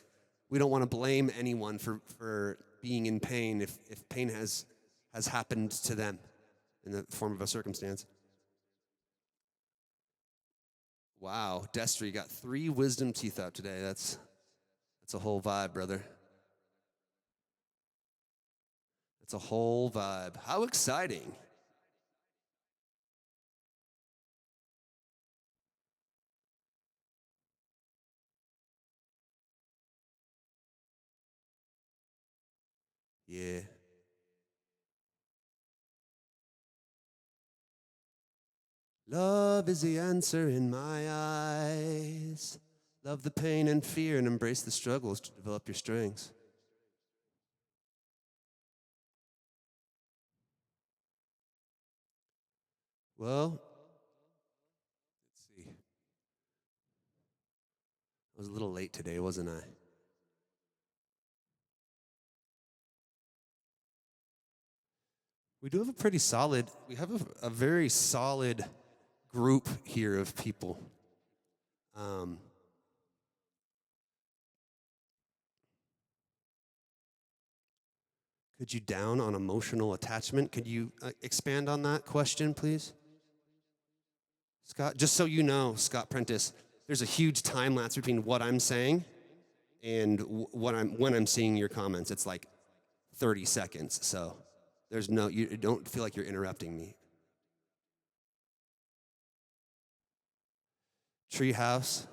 we don't want to blame anyone for being in pain if pain has happened to them in the form of a circumstance. Wow, Destry got 3 wisdom teeth out today. That's a whole vibe, brother. It's a whole vibe. How exciting. Yeah. Love is the answer in my eyes. Love the pain and fear and embrace the struggles to develop your strengths. Well, let's see. I was a little late today, wasn't I? We do have a very solid group here of people. Could you down on emotional attachment? Could you expand on that question, please? Scott, just so you know, Scott Prentice, there's a huge time lapse between what I'm saying and when I'm seeing your comments. It's like 30 seconds, so you don't feel like you're interrupting me. Treehouse,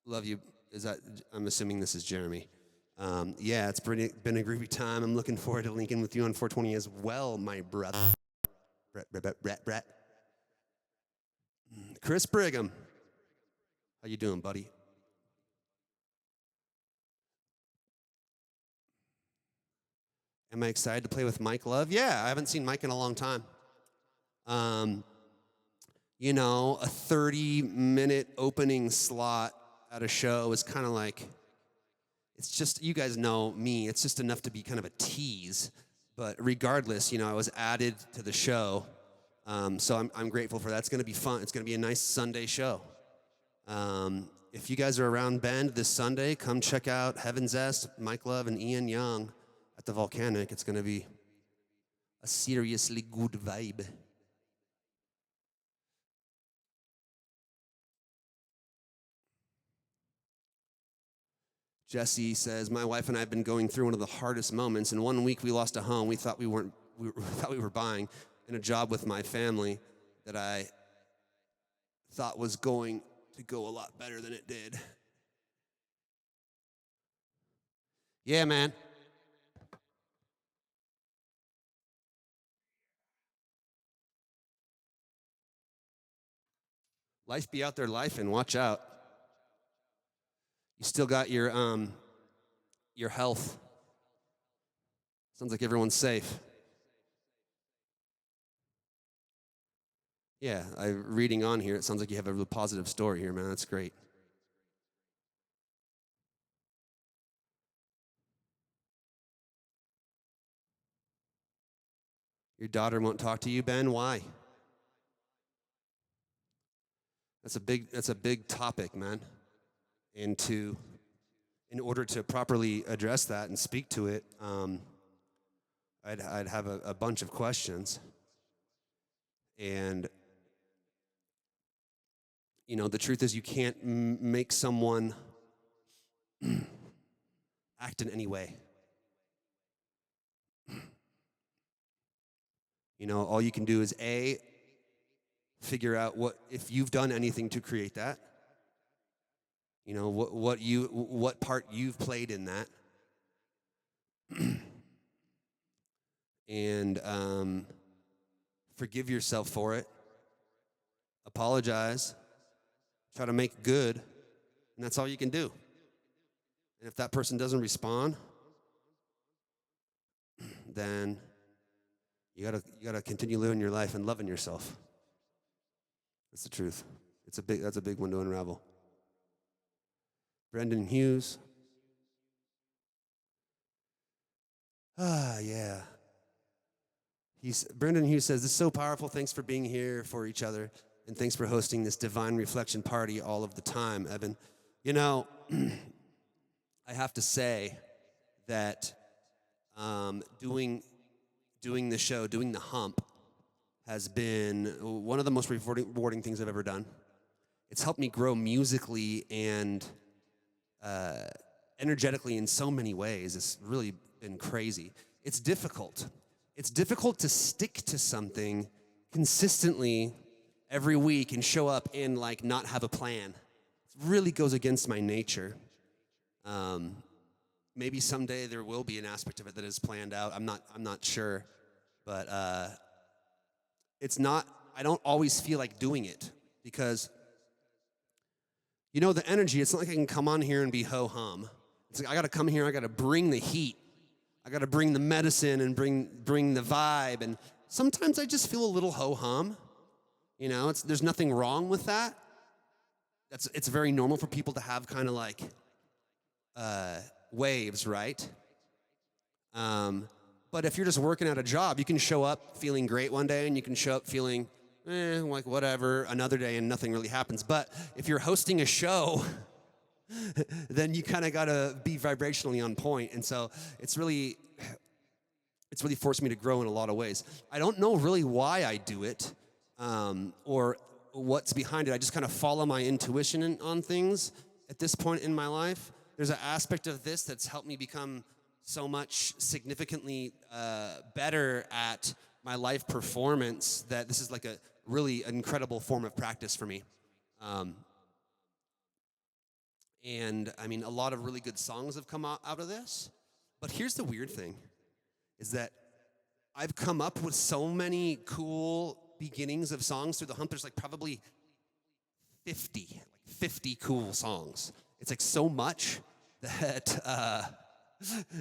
love you. I'm assuming this is Jeremy. Yeah, it's been a groovy time. I'm looking forward to linking with you on 420 as well, my brother. Brett. Chris Brigham, how you doing, buddy? Am I excited to play with Mike Love? Yeah, I haven't seen Mike in a long time. A 30-minute opening slot at a show is kind of like, it's just, you guys know me, it's just enough to be kind of a tease. But regardless, I was added to the show. So I'm grateful for that. It's going to be fun. It's going to be a nice Sunday show. If you guys are around Bend this Sunday, come check out Zest, Mike Love, and Ian Young at At the Volcanic, it's going to be a seriously good vibe. Jesse says, my wife and I have been going through one of the hardest moments. In 1 week, we lost a home we thought we were buying, and a job with my family that I thought was going to go a lot better than it did. Yeah, man. Life be out there life and watch out. You still got your health. Sounds like everyone's safe. Yeah, reading on here, it sounds like you have a real positive story here, man. That's great. Your daughter won't talk to you, Ben? Why? That's a big topic, man. And in order to properly address that and speak to it, I'd have a bunch of questions. And you know, the truth is you can't make someone act in any way. You know, all you can do is figure out if you've done anything to create that. You know, what part you've played in that. And forgive yourself for it. Apologize. Try to make good. And that's all you can do. And if that person doesn't respond, then you gotta continue living your life and loving yourself. That's the truth. That's a big one to unravel. Brendan Hughes. Yeah. Brendan Hughes says, this is so powerful. Thanks for being here for each other. And thanks for hosting this divine reflection party all of the time, Evan. You know, I have to say that doing the show, doing the hump, has been one of the most rewarding things I've ever done. It's helped me grow musically and energetically in so many ways. It's really been crazy. It's difficult. It's difficult to stick to something consistently every week and show up and like not have a plan. It really goes against my nature. Maybe someday there will be an aspect of it that is planned out. I'm not sure, but it's not. I don't always feel like doing it because, you know, the energy. It's not like I can come on here and be ho hum. It's like I got to come here. I got to bring the heat. I got to bring the medicine and bring the vibe. And sometimes I just feel a little ho hum. You know, there's nothing wrong with that. It's very normal for people to have kind of like waves, right? But if you're just working at a job, you can show up feeling great one day and you can show up feeling like whatever another day and nothing really happens. But if you're hosting a show, then you kind of got to be vibrationally on point. And so it's really forced me to grow in a lot of ways. I don't know really why I do it or what's behind it. I just kind of follow my intuition on things at this point in my life. There's an aspect of this that's helped me become so much significantly better at my life performance that this is like a really incredible form of practice for me. And I mean, a lot of really good songs have come out of this. But here's the weird thing, is that I've come up with so many cool beginnings of songs through the hump. There's like probably 50 cool songs. It's like so much that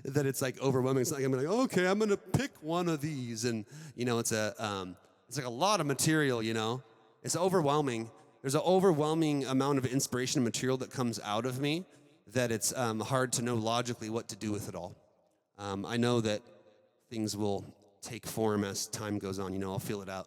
that it's like overwhelming. It's like I'm like, okay, I'm gonna pick one of these, and you know, it's like a lot of material. You know, it's overwhelming. There's an overwhelming amount of inspiration and material that comes out of me that it's hard to know logically what to do with it all. I know that things will take form as time goes on. You know, I'll feel it out.